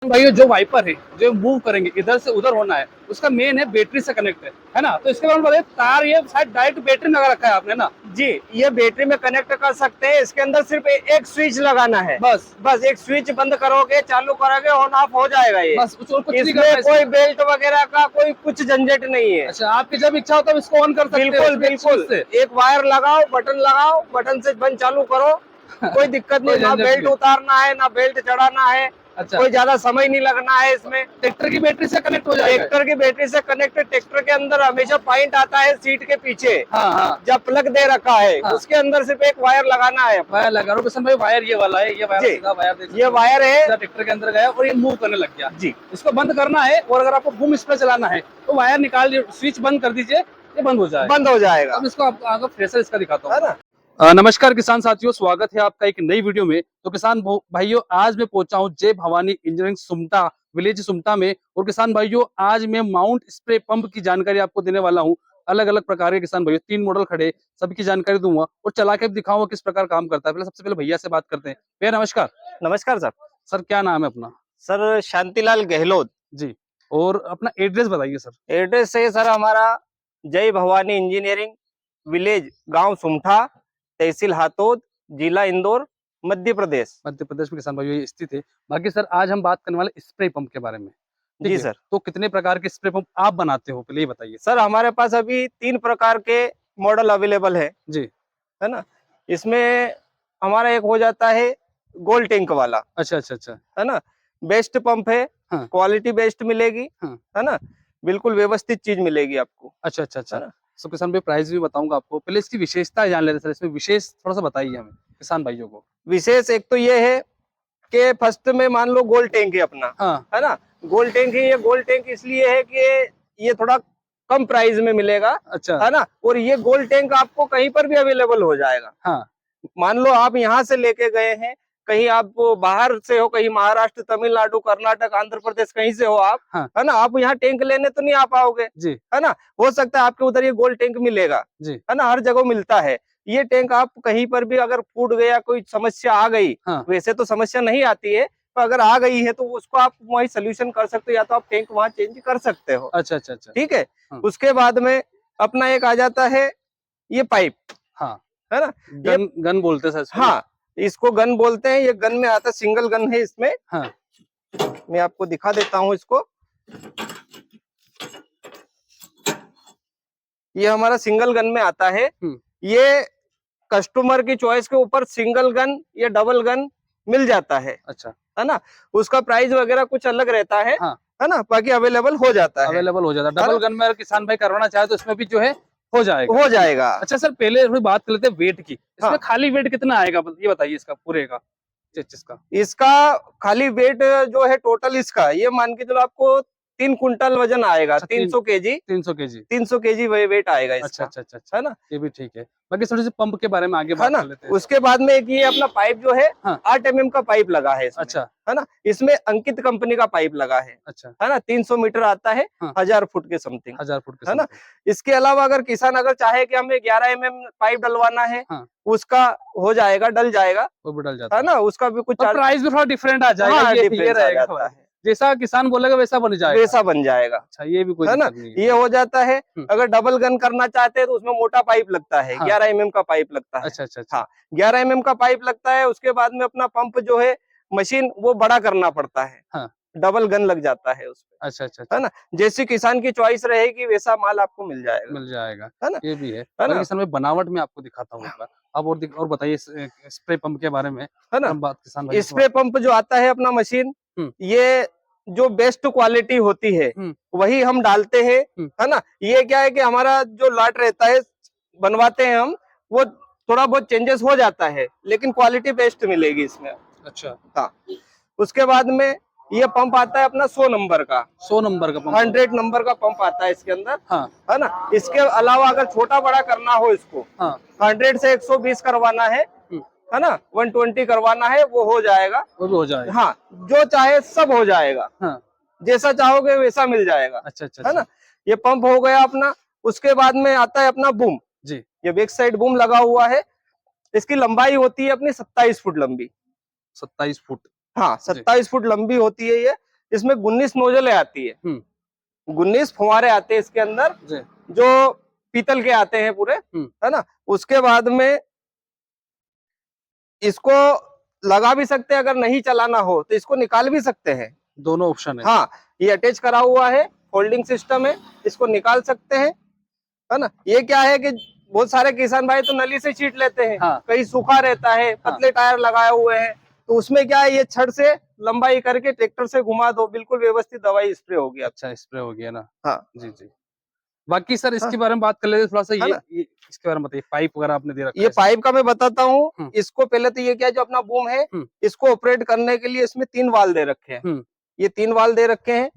भाई जो वाइपर है जो मूव करेंगे इधर से उधर होना है, उसका मेन है बैटरी से कनेक्ट है ना। तो इसके बारे में बताइए, तार ये शायद डायरेक्ट बैटरी में लगा रखा है आपने ना। जी, ये बैटरी में कनेक्ट कर सकते हैं। इसके अंदर सिर्फ एक स्विच लगाना है, बस एक स्विच बंद करोगे, चालू करोगे, ऑन ऑफ हो जाएगा ये। बस कुछ इसमें कोई बेल्ट वगैरह का कोई कुछ झंझट नहीं है। अच्छा, आपकी जब इच्छा हो तब इसको ऑन कर सकते हैं। बिल्कुल बिल्कुल, एक वायर लगाओ, बटन लगाओ, बटन से बंद चालू करो, कोई दिक्कत नहीं। ना बेल्ट उतारना है, ना बेल्ट चढ़ाना है। अच्छा। कोई ज्यादा समय नहीं लगना है इसमें। ट्रैक्टर की बैटरी से कनेक्ट हो जाएगा। ट्रैक्टर की बैटरी से कनेक्ट। ट्रैक्टर के अंदर हमेशा पॉइंट आता है सीट के पीछे। हाँ। जब प्लग दे रखा है, हाँ। उसके अंदर सिर्फ एक वायर लगाना है। वायर लगा रहा हूँ भाई, वायर ये वाला है, ये वायर है। ट्रैक्टर के अंदर गया और ये मूव करने लग गया जी। इसको बंद करना है, और अगर आपको बूम स्प्रे चलाना है तो वायर निकाल, स्विच बंद कर दीजिए, ये बंद हो जाएगा। अब इसको आपको फ्रेशर इसका दिखाता हूँ। नमस्कार किसान साथियों, स्वागत है आपका एक नई वीडियो में। तो किसान भाइयों, आज मैं पहुंचा हूं जय भवानी इंजीनियरिंग सुमटा विलेज सुमटा में। और किसान भाइयों, आज मैं माउंट स्प्रे पंप की जानकारी आपको देने वाला हूं। अलग अलग प्रकार के किसान भाइयों 3 मॉडल खड़े, सबकी जानकारी दूंगा और चला के दिखाऊंगा किस प्रकार काम करता है। पहले सबसे पहले भैया से बात करते हैं। भैया नमस्कार। नमस्कार सर। सर क्या नाम है अपना? सर शांतिलाल गहलोत जी। और अपना एड्रेस बताइए सर। एड्रेस है सर हमारा जय भवानी इंजीनियरिंग विलेज, गांव सुमठा, तहसील हातोद, जिला इंदौर, मध्य प्रदेश में किसान भाइयों ये स्थित है। बाकी सर आज हम बात करने वाले स्प्रे पंप के बारे में। जी सर। तो कितने प्रकार के स्प्रे पंप आप बनाते हो, पहले ये बताइए। सर हमारे पास अभी 3 प्रकार के मॉडल अवेलेबल है जी, है ना। इसमें हमारा एक हो जाता है गोल टैंक वाला। अच्छा, है ना। बेस्ट पंप है, हाँ। क्वालिटी बेस्ट मिलेगी, हाँ। है ना, बिल्कुल व्यवस्थित चीज मिलेगी आपको। अच्छा। तो किसान भाई प्राइस भी बताऊंगा आपको, पहले इसकी विशेषता जान लेते सर। इसमें विशेष थोड़ा सा बताइए हमें किसान भाइयों को। विशेष एक तो ये है कि फर्स्ट में मान लो गोल टैंक है अपना, हाँ। है ना, गोल टैंक है। ये गोल टैंक इसलिए है कि ये थोड़ा कम प्राइस में मिलेगा, अच्छा, है ना। और ये गोल टैंक आपको कहीं पर भी अवेलेबल हो जाएगा, हाँ। मान लो आप यहाँ से लेके गए हैं, कहीं आप बाहर से हो, कहीं महाराष्ट्र, तमिलनाडु, कर्नाटक, आंध्र प्रदेश कहीं से हो आप, हाँ। है ना, आप यहाँ टैंक लेने तो नहीं आ पाओगे जी, है ना। हो सकता है आपके उधर ये गोल टैंक मिलेगा जी, है ना, हर जगह मिलता है ये टैंक। आप कहीं पर भी अगर फूट गया, कोई समस्या आ गई, हाँ। वैसे तो समस्या नहीं आती है, तो अगर आ गई है तो उसको आप वही सोल्यूशन कर सकते हो, या तो आप टैंक वहां चेंज कर सकते हो। अच्छा, ठीक है, हाँ। उसके बाद में अपना एक आ जाता है ये पाइप, हाँ, है ना। गन बोलते हैं सर। हाँ, इसको गन बोलते हैं। ये गन में आता है, सिंगल गन है इसमें, हाँ। मैं आपको दिखा देता हूँ इसको। ये हमारा सिंगल गन में आता है। ये कस्टमर की चॉइस के ऊपर सिंगल गन या डबल गन मिल जाता है, अच्छा, है ना। उसका प्राइस वगैरह कुछ अलग रहता है, हाँ। है ना, बाकी अवेलेबल हो जाता है। डबल गन में अगर किसान भाई करवाना चाहे तो इसमें भी जो है हो जाएगा। अच्छा सर, पहले थोड़ी बात कर लेते हैं वेट की। इसमें खाली वेट कितना आएगा ये बताइए, इसका पूरे का इसका खाली वेट जो है टोटल इसका, ये मान के चलो आपको 3 कुंटल वजन आएगा। 300 केजी वेट आएगा इसका। अच्छा, है ना, ये भी ठीक है। बाकी थोड़ी सी पंप के बारे में आगे बात कर लेते हैं। उसके बाद में एक ये अपना पाइप जो है, हाँ। 8 mm का पाइप लगा है इसमें, अच्छा, है ना। इसमें अंकित कंपनी का पाइप लगा है, अच्छा, है ना। 300 मीटर आता है, हाँ। 1000 फुट के समथिंग, 1000 फुट के, है ना। इसके अलावा अगर किसान अगर चाहे कि हमें 11 mm पाइप डलवाना है, हाँ। उसका हो जाएगा, डल जाएगा, वो भी डल जाता है ना। उसका भी कुछ प्राइस भी थोड़ा डिफरेंट आ जाएगा, हाँ, ये रहेगा, जैसा किसान बोलेगा वैसा बन जाएगा। अच्छा, ये भी कोई है ना, ये हो जाता है। अगर डबल गन करना चाहते हैं तो उसमें मोटा पाइप लगता है, 11 mm का पाइप लगता है। अच्छा, हाँ, 11 mm का पाइप लगता है। उसके बाद में अपना पंप जो है मशीन वो बड़ा करना पड़ता है, हाँ। डबल गन लग जाता है उसमें। अच्छा, है ना। जैसी किसान की चॉइस रहेगी वैसा माल आपको मिल जाएगा, है ना। ये भी है ना। किसान में बनावट में आपको दिखाता हूँ एक बार। अब और बताइए स्प्रे पंप के बारे में, है ना। स्प्रे पंप जो आता है अपना मशीन, ये जो बेस्ट क्वालिटी होती है वही हम डालते हैं, है ना। ये क्या है कि हमारा जो लाट रहता है बनवाते हैं हम, वो थोड़ा बहुत चेंजेस हो जाता है, लेकिन क्वालिटी बेस्ट मिलेगी इसमें। अच्छा, हाँ। उसके बाद में ये पंप आता है अपना 100 नंबर का, 100 नंबर का पंप, 100 नंबर का पंप आता है इसके अंदर, हाँ। है ना। इसके अलावा अगर छोटा बड़ा करना हो इसको, हाँ। 100 से 120 करवाना है ना, 120 करवाना है, वो हो जाएगा, हाँ। जो चाहे सब हो जाएगा, हाँ। जैसा चाहोगे वैसा मिल जाएगा। अच्छा, है ना। ये पंप हो गया अपना। उसके बाद में आता है अपना बूम जी। ये बैक साइड बूम लगा हुआ है। इसकी लंबाई होती है अपनी 27 फुट लंबी। 27 फुट, हाँ, 27 फुट लंबी होती है ये। इसमें 19 नोजलें आती है, 19 फुहारे आते हैं इसके अंदर, जो पीतल के आते हैं पूरे, है ना। उसके बाद में इसको लगा भी सकते हैं, अगर नहीं चलाना हो तो इसको निकाल भी सकते हैं, दोनों ऑप्शन है। हाँ, ये अटैच करा हुआ है, फोल्डिंग सिस्टम है, इसको निकाल सकते हैं, है ना। ये क्या है कि बहुत सारे किसान भाई तो नली से छींट लेते हैं, हाँ। कहीं सूखा रहता है, पतले टायर लगाए हुए हैं, तो उसमें क्या है, ये छड़ से लंबाई करके ट्रैक्टर से घुमा दो, बिल्कुल व्यवस्थित दवाई स्प्रे हो गया। अच्छा, स्प्रे हो गया ना। हाँ जी जी। बाकी सर इसके बारे में बात कर लेते थोड़ा सा, ये इसके बारे में बताइए, पाइप वगैरह आपने दे रखा है। ये पाइप का मैं बताता हूँ। इसको पहले तो ये क्या, जो अपना बूम है, इसको ऑपरेट करने के लिए इसमें 3 वाल्व दे रखे हैं। ये 3 वाल्व दे रखे हैं,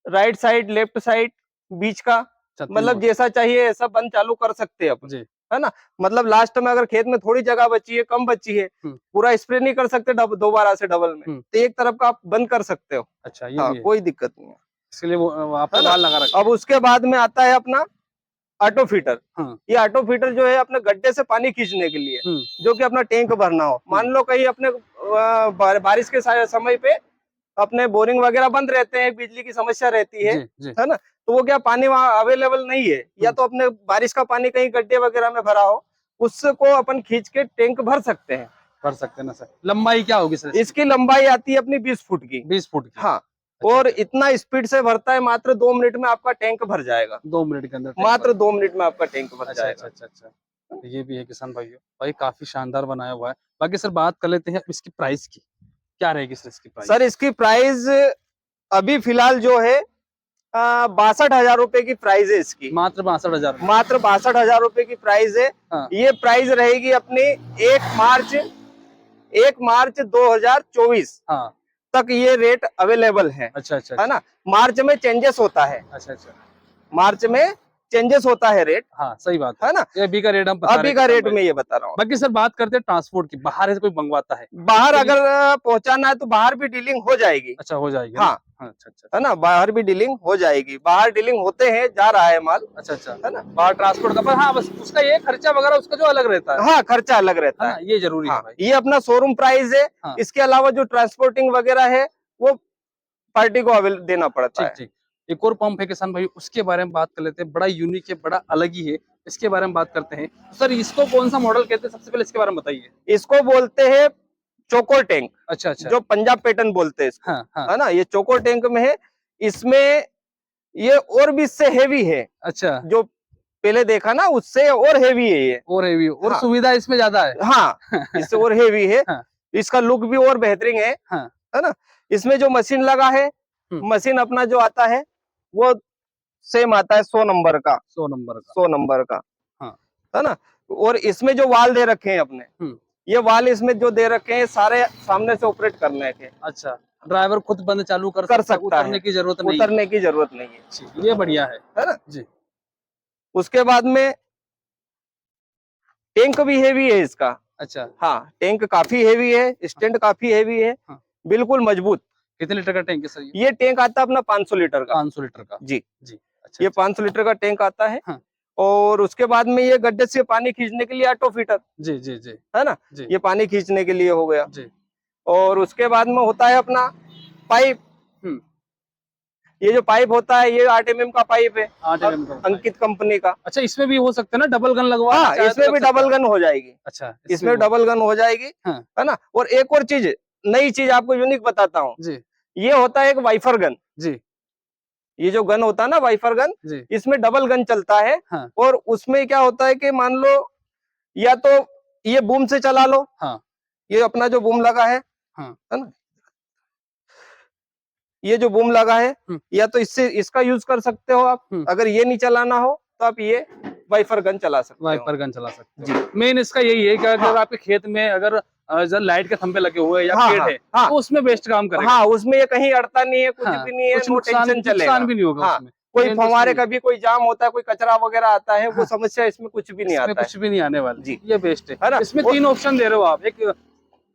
राइट साइड, लेफ्ट साइड, बीच का, मतलब जैसा चाहिए ऐसा बंद चालू कर सकते हैं अपन, है ना। मतलब लास्ट में अगर खेत में थोड़ी जगह बची है, कम बची है, पूरा स्प्रे नहीं कर सकते दोबारा से डबल में, तो एक तरफ का आप बंद कर सकते हो। अच्छा, हाँ, कोई दिक्कत नहीं है, इसलिए वो आपने वाल लगा रखा है। अब उसके बाद में आता है अपना ऑटो फीटर। ये ऑटो फीटर जो है अपने गड्ढे से पानी खींचने के लिए, जो कि अपना टैंक भरना हो, मान लो कहीं अपने बारिश के समय पे अपने बोरिंग वगैरह बंद रहते हैं, बिजली की समस्या रहती है ना, तो वो क्या पानी वहाँ अवेलेबल नहीं है, या तो अपने बारिश का पानी कहीं गड्ढे वगैरह में भरा हो, उसको अपन खींच के टैंक भर सकते हैं। भर सकते हैं ना सर। लंबाई क्या होगी सर इसकी लंबाई आती है अपनी 20 फुट की। 20 फुट की, हाँ। और इतना स्पीड से भरता है, मात्र 2 मिनट में आपका टैंक भर जाएगा। 2 मिनट के अंदर, मात्र 2 मिनट में आपका टैंक भर जाएगा। अच्छा। ये भी है किसान भाइयों, भाई काफी शानदार बनाया हुआ है। बाकी सर बात कर लेते हैं इसकी प्राइस की, क्या रहेगी सर इसकी प्राइस? सर इसकी प्राइस अभी फिलहाल जो है 62,000 रुपए की प्राइस है इसकी। मात्र 62,000, मात्र 62,000 रुपए की प्राइस है। हाँ। ये प्राइस रहेगी अपनी 1 मार्च 2024 तक ये रेट अवेलेबल है। अच्छा, है ना। मार्च में चेंजेस होता है। अच्छा, मार्च में चेंजेस होता है रेट। हाँ, सही बात है ना। ये अभी का रेट हम बता अभी का रेट में ये बता रहा हूँ। बाकी सर बात करते हैं ट्रांसपोर्ट की, बाहर से कोई मंगवाता है, बाहर अगर पहुंचाना है तो बाहर भी डीलिंग हो जाएगी। अच्छा, हो जाएगी। हाँ, अच्छा, है ना, बाहर भी डीलिंग हो जाएगी, बाहर डीलिंग होते हैं, जा रहा है माल। अच्छा, है ना, बाहर ट्रांसपोर्ट का, पर हाँ बस उसका ये खर्चा वगैरह उसका जो अलग रहता है। हाँ, खर्चा अलग रहता है, ये जरूरी है भाई। ये अपना शोरूम प्राइस है। इसके अलावा जो ट्रांसपोर्टिंग वगैरह है वो पार्टी को देना पड़ता है। ठीक। एक और पंप है किसान भाई, उसके बारे में बात कर लेते हैं, बड़ा यूनिक है, बड़ा अलग ही है, इसके बारे में बात करते हैं। सर इसको कौन सा मॉडल कहते हैं, सबसे पहले इसके बारे में बताइए। इसको बोलते हैं चोको टैंक। अच्छा, जो पंजाब पैटर्न बोलते हैं इसको। है ना, ये चोको टैंक में है। इसमें ये और भी इससे हेवी है। अच्छा, जो पहले देखा ना उससे और हेवी है ये, और हेवी, और हाँ। सुविधा इसमें ज्यादा है। हाँ, इससे और हेवी है। हाँ। इसका लुक भी और बेहतरीन है। हाँ। है ना। इसमें जो मशीन लगा है, मशीन अपना जो आता है वो सेम आता है 100 नंबर का। 100 नंबर का। हाँ। है ना। और इसमें जो वाल दे रखे हैं अपने, ये वाल इसमें जो दे रखे हैं सारे सामने से ऑपरेट करने के। अच्छा, ड्राइवर खुद बंद चालू कर सकता है, उतरने की जरूरत नहीं, उतरने की जरूरत नहीं है। ये बढ़िया है ना जी। उसके बाद में टैंक भी हेवी है इसका। अच्छा, हाँ, टैंक काफी हेवी है, स्टैंड काफी हेवी है। हाँ। बिल्कुल मजबूत। कितने लीटर का टैंक है सर ये टैंक आता है अपना 500 लीटर का। 500 लीटर का, जी। अच्छा, ये 500 लीटर का टैंक आता है। हाँ। और उसके बाद में ये गड्ढे से पानी खींचने के लिए ऑटो फीटर। जी, है ना। ये पानी खींचने के लिए हो गया। जी। और उसके बाद में होता है अपना पाइप। ये जो पाइप होता है ये 8 mm का पाइप है, 8 mm का, अंकित कंपनी का। अच्छा, इसमें भी हो सकता है ना डबल गन लगवा? हाँ, इसमें भी डबल गन हो जाएगी। अच्छा, इसमें डबल गन हो जाएगी। हाँ। है ना। और एक और चीज, नई चीज आपको यूनिक बताता हूँ जी। ये होता है एक वाइफर गन जी। ये जो गन होता है ना वाइफर गन, इसमें डबल गन चलता है। हाँ। और उसमें क्या होता है कि मान लो या तो ये बूम से चला लो। हाँ। ये अपना जो बूम लगा है। हाँ। है ना, ये जो बूम लगा है, या तो इससे इसका यूज कर सकते हो आप। अगर ये नहीं चलाना हो तो आप ये वाइफर गन चला सकते हो। वाइफर गन चला सकते हो। मेन इसका यही है कि अगर आपके खेत में अगर लाइट के खंभे लगे हुए या पेड़ है, तो उसमें बेस्ट काम करेगा। हाँ, उसमें ये कहीं अड़ता नहीं है, कुछ भी नहीं है, नो टेंशन चलेगा, नुकसान भी नहीं होगा उसमें। कोई फव्वारे का भी कोई जाम होता है, कोई कचरा वगैरह आता है, वो समस्या इसमें कुछ भी नहीं आता है, कुछ भी नहीं आने वाली जी। ये बेस्ट है। इसमें 3 ऑप्शन दे रहे हो आप, एक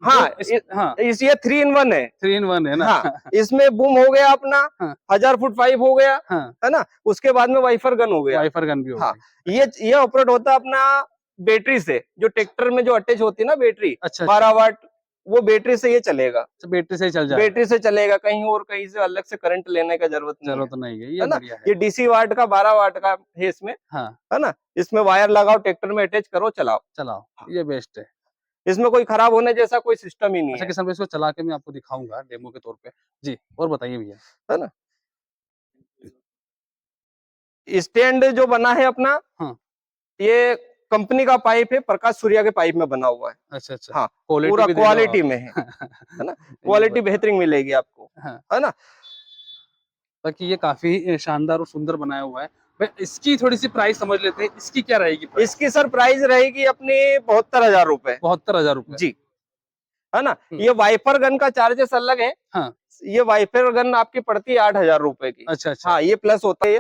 हाँ, ये 3 in 1 है। 3 in 1 है ना। हाँ, इसमें बूम हो गया अपना। हाँ। 1000 फुट पाइप हो गया। हाँ। है ना। उसके बाद में वाइफर गन हो गया। वाइफर गन भी हो गया। हाँ, ये ऑपरेट होता है अपना बैटरी से, जो ट्रैक्टर में जो अटैच होती है ना बैटरी। अच्छा, 12 वाट वो बैटरी से ये चलेगा। तो बैटरी से ही चल जाएगा। बैटरी से चलेगा, कहीं और कहीं से अलग से करंट लेने का जरूरत नहीं है। ये है ना। बढ़िया है। ये DC वाट का 12 वाट का है इसमें। हाँ। है ना, इसमें वायर लगाओ, ट्रैक्टर में अटैच करो, चलाओ। ये बेस्ट है। इसमें कोई खराब होने जैसा कोई सिस्टम ही नहीं अच्छा है। किसान भाई, इसको चला के मैं आपको दिखाऊंगा डेमो के तौर पे जी। और बताइए भैया। है ना, स्टैंड जो बना है अपना, हाँ। ये कंपनी का पाइप है, प्रकाश सूर्या के पाइप में बना हुआ है। अच्छा अच्छा। हाँ, क्वालिटी पूरा भी दे दो क्वालिटी आप। में है ना, क्वालिटी बेहतरीन मिलेगी आपको। हाँ। है ना, बाकी ये काफी शानदार और सुंदर बनाया हुआ है। भाई इसकी थोड़ी सी प्राइस समझ लेते हैं, इसकी क्या रहेगी प्राइस? इसकी सर प्राइस रहेगी अपनी 72,000 रुपए। 72,000 रुपए जी। है ना, ये वाइपर गन का चार्जेस अलग है। हाँ। ये वाइपर गन आपकी पड़ती है 8,000 रुपए की। अच्छा अच्छा। हाँ, ये प्लस होता है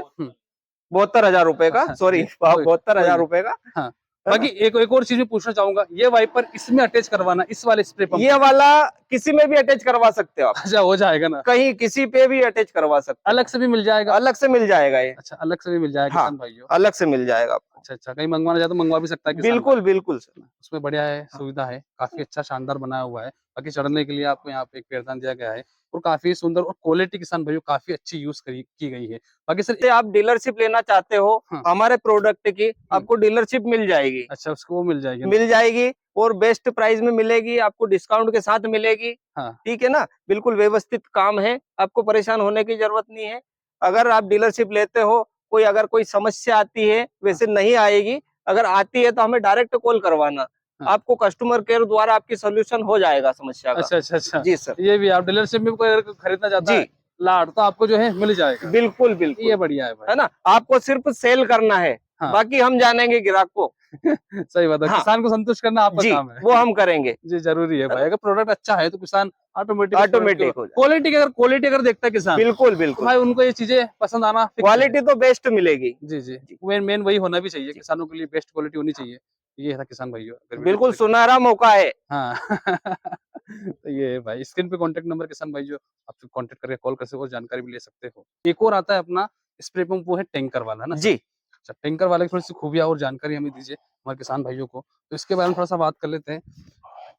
72,000 रुपए का, सॉरी 72,000 रुपए का। हाँ। बाकी एक और चीज मैं पूछना चाहूंगा, ये वाइपर इसमें अटैच करवाना, इस वाले स्प्रे पंप, ये वाला किसी में भी अटैच करवा सकते हो आप। अच्छा हो जाएगा ना, कहीं किसी पे भी अटैच करवा सकते हो। अलग से भी मिल जाएगा? अलग से मिल जाएगा ये। अच्छा अलग से भी मिल जाएगा। हाँ, किसान भाइयों अलग से मिल जाएगा आपको। अच्छा अच्छा, कहीं मंगवाना चाहे तो मंगवा भी सकता है किसान बिल्कुल भाई। बिल्कुल सर। उसमें बढ़िया है, सुविधा है, काफी अच्छा शानदार बनाया हुआ है। बाकी चढ़ने के लिए आपको यहाँ पे एक पैरदान दिया गया है और काफी सुंदर, और क्वालिटी किसान भाइयों काफी अच्छी यूज की गई है। बाकी सर आप डीलरशिप लेना चाहते हो हाँ। हमारे प्रोडक्ट की, आपको डीलरशिप मिल जाएगी। अच्छा, उसको वो मिल जाएगी? मिल जाएगी, और बेस्ट प्राइस में मिलेगी आपको, डिस्काउंट के साथ मिलेगी। हाँ। ठीक है ना, बिल्कुल व्यवस्थित काम है, आपको परेशान होने की जरूरत नहीं है। अगर आप डीलरशिप लेते हो, अगर कोई समस्या आती है, वैसे नहीं आएगी, अगर आती है तो हमें डायरेक्ट कॉल करवाना। हाँ। आपको कस्टमर केयर द्वारा आपकी सोल्यूशन हो जाएगा समस्या का। अच्छा अच्छा अच्छा। जी सर। ये भी आप डीलरशिप में कोई अगर खरीदना चाहता है लाट, तो आपको जो है मिल जाएगा? बिल्कुल बिल्कुल, ये बढ़िया है भाई। है ना, आपको सिर्फ सेल करना है। हाँ। बाकी हम जानेंगे ग्राहक को। सही बात है। हाँ। किसान को संतुष्ट करना आपका जी, काम है। वो हम करेंगे जी जरूरी है भाई। अगर प्रोडक्ट अच्छा है तो किसान ऑटोमेटिक हो जाए। क्वालिटी अगर देखता है किसान, बिल्कुल तो बिल्कुल, भाई उनको ये चीजें पसंद आना fix है। क्वालिटी तो बेस्ट मिलेगी। जी जी, मेन वही होना भी चाहिए, किसानों के लिए बेस्ट क्वालिटी होनी चाहिए। ये था किसान भाइयों, अगर वीडियो बिल्कुल सुनहरा मौका है। हाँ तो ये है भाई, स्क्रीन पे कांटेक्ट नंबर किसान भाई जो आप कांटेक्ट करके कॉल कर सकते हो और जानकारी भी ले सकते हो। एक और आता है अपना स्प्रे पंप, वो है टैंकर वाला ना जी। अच्छा, टैंकर वाले की थोड़ी सी खूबियां और जानकारी हमें दीजिए हमारे किसान भाइयों को, तो इसके बारे में थोड़ा सा बात कर लेते हैं।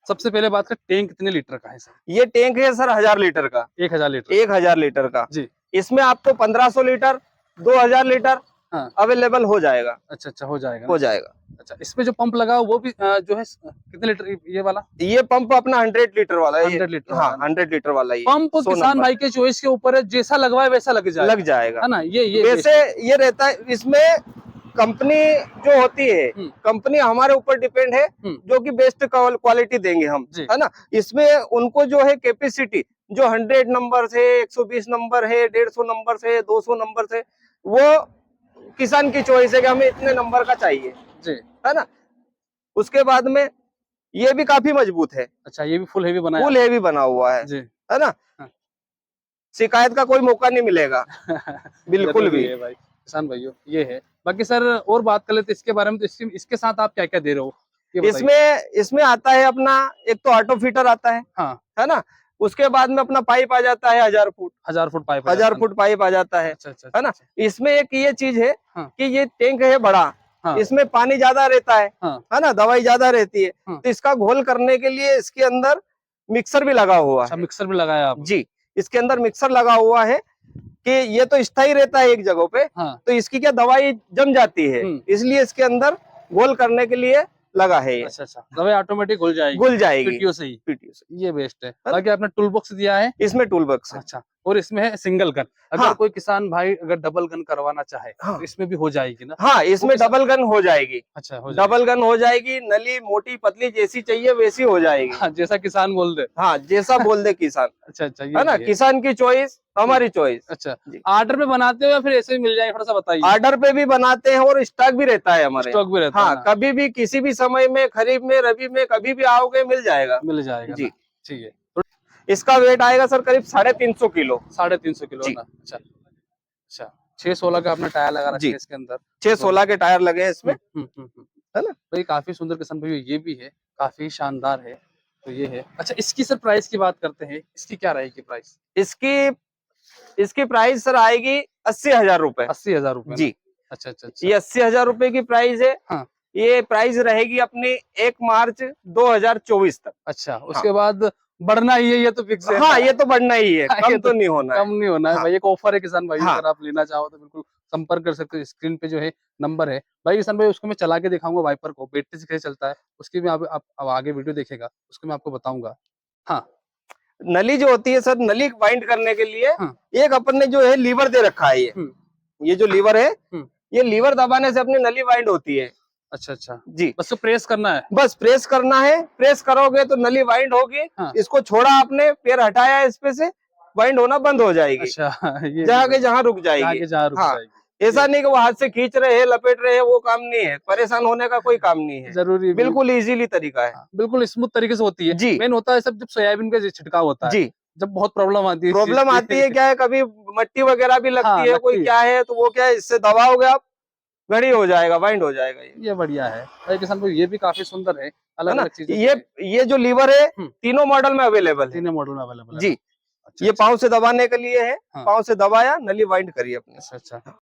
सबसे पहले बात करें, टैंक कितने लीटर का है सर? ये टैंक है सर 1,000 लीटर का। 1,000 लीटर? 1,000 लीटर का जी। इसमें आपको 1,500 लीटर, 2,000 लीटर अवेलेबल हो जाएगा। अच्छा अच्छा, हो जाएगा? हो जाएगा। अच्छा, इसमें जो पंप लगा वो भी जो है कितने लीटर ये वाला? ये पंप अपना 100 लीटर वाला है। 100 लीटर? हाँ, 100 लीटर वाला ये पंप किसान भाई के चॉइस के ऊपर है, जैसा लगवाए वैसा लग जाएगा, है ना। ये वैसे ये रहता है। इसमें कंपनी जो होती है, कंपनी हमारे ऊपर डिपेंड है, जो कि बेस्ट क्वालिटी देंगे हम, है ना। इसमें उनको जो है कैपेसिटी, जो 100 नंबर से, 120 नंबर है, 150 नंबर से, 200 नंबर से, वो किसान की चॉइस है कि हमें इतने नंबर का चाहिए जी, है ना। उसके बाद में ये भी काफी मजबूत है। अच्छा, ये भी फुल हेवी बना हुआ है जी, है ना। शिकायत का कोई मौका नहीं मिलेगा बिल्कुल भी है भाई किसान भाइयों, ये है। बाकी सर और बात कर लेते इसके बारे में, तो इसके साथ आप क्या क्या दे रहे हो? इसमें आता है अपना, एक तो ऑटो फीटर आता है, हाँ, है ना। उसके बाद में अपना पाइप आ जाता है 1,000 foot, 1,000 foot pipe, 1,000 foot pipe आ जाता है। अच्छा, है ना। इसमें एक ये चीज है कि ये टैंक है बड़ा, इसमें पानी ज्यादा रहता है ना, दवाई ज्यादा रहती है, तो इसका घोल करने के लिए इसके अंदर मिक्सर भी लगा हुआ है। मिक्सर भी लगाया आप? जी, इसके अंदर मिक्सर लगा हुआ है कि ये तो स्थायी रहता है एक जगह पे, तो इसकी क्या दवाई जम जाती है, इसलिए इसके अंदर घोल करने के लिए लगा है ये। अच्छा अच्छा, दवाई ऑटोमेटिक घुल जाएगी पीटीओ से ही। ये बेस्ट है। बाकी आपने टूल बॉक्स दिया है, इसमें टूल बॉक्स है। अच्छा, और इसमें है सिंगल गन, अगर कोई किसान भाई अगर डबल गन करवाना चाहे तो इसमें भी हो जाएगी ना? हाँ, इसमें डबल गन हो जाएगी। अच्छा, डबल गन हो जाएगी, नली मोटी पतली जैसी चाहिए वैसी हो जाएगी। हाँ, जैसा किसान बोल दे। हाँ, जैसा बोल दे किसान। अच्छा अच्छा, है ना, किसान की चॉइस, हमारी चॉइस। अच्छा, ऑर्डर पे बनाते हो या फिर ऐसे ही मिल जाएगा? थोड़ा सा बताइए। ऑर्डर पे भी बनाते हैं और स्टॉक भी रहता है हमारे। स्टॉक भी रहता है? हाँ, कभी भी किसी भी समय में, खरीफ में, रबी में, कभी भी आओगे मिल जाएगा जी। ठीक है। इसका वेट आएगा सर करीब 350 किलो। 350 किलो ना? अच्छा अच्छा, 616 का आपने टायर लगा रखा है इसके अंदर? 616 के टायर लगे हैं इसमें, है ना। तो ये काफी सुंदर किसान भाई ये भी है, काफी शानदार है, तो ये है। अच्छा, इसकी सर प्राइस की बात करते हैं, इसकी क्या रहेगी प्राइस? इसकी प्राइस सर आएगी 80,000 रुपए। 80,000 रुपए जी। अच्छा अच्छा, ये 80,000 रुपए की प्राइस है। हाँ। ये प्राइस रहेगी अपनी 1 मार्च 2024 तक। अच्छा, उसके बाद बढ़ना ही है, ये तो फिक्स है। हाँ, ये तो बढ़ना ही है, कम तो नहीं होना है। कम नहीं होना है भाई। एक ऑफर है किसान भाई, हाँ। अगर आप लेना चाहो तो बिल्कुल संपर्क कर सकते हो। स्क्रीन पे जो है नंबर है भाई। किसान भाई उसको मैं चला के दिखाऊंगा वाइपर को, बैटरी से कैसे चलता है उसकी भी आप आगे वीडियो देखेगा, उसको मैं आपको बताऊंगा। हाँ नली जो होती है सर, नली बाइंड करने के लिए हाँ। एक अपन ने जो है लीवर दे रखा है। ये जो लीवर है, ये लीवर दबाने से अपनी नली बाइंड होती है। अच्छा अच्छा जी, बस तो प्रेस करना है। बस प्रेस करना है, प्रेस करोगे तो नली बाइंड होगी। हाँ। इसको छोड़ा आपने, पैर हटाया इस पे से, बाइंड होना बंद हो जाएगी। अच्छा जहाँ के जहाँ रुक जाएगी। जहाँ रुक हाँ, जाएगी। ऐसा नहीं कि वो हाथ से खींच रहे हैं, लपेट रहे हैं, वो काम नहीं है। परेशान होने का कोई काम नहीं है, जरूरी बिल्कुल इजीली तरीका है। बिल्कुल स्मूथ तरीके से होती है। जी, मेन होता है सब जब सोयाबीन का छिड़काव होता है, जी, जब बहुत प्रॉब्लम आती है। प्रॉब्लम आती है, क्या है, कभी मट्टी वगैरह भी लगती हाँ, है, कोई क्या है, तो वो क्या है, इससे दबाओगे आप, घड़ी हो जाएगा, बाइंड हो जाएगा। ये बढ़िया है भाई किसान भाई, ये भी काफी सुंदर है, अलग अलग चीजें। ये जो लीवर है तीनों मॉडल में अवेलेबल है। तीनों मॉडल में अवेलेबल है जी। अच्छा, ये पाँव से दबाने के लिए है। हाँ। पाँव से दबाया, नली बाइंड करी अपने। अच्छा अच्छा।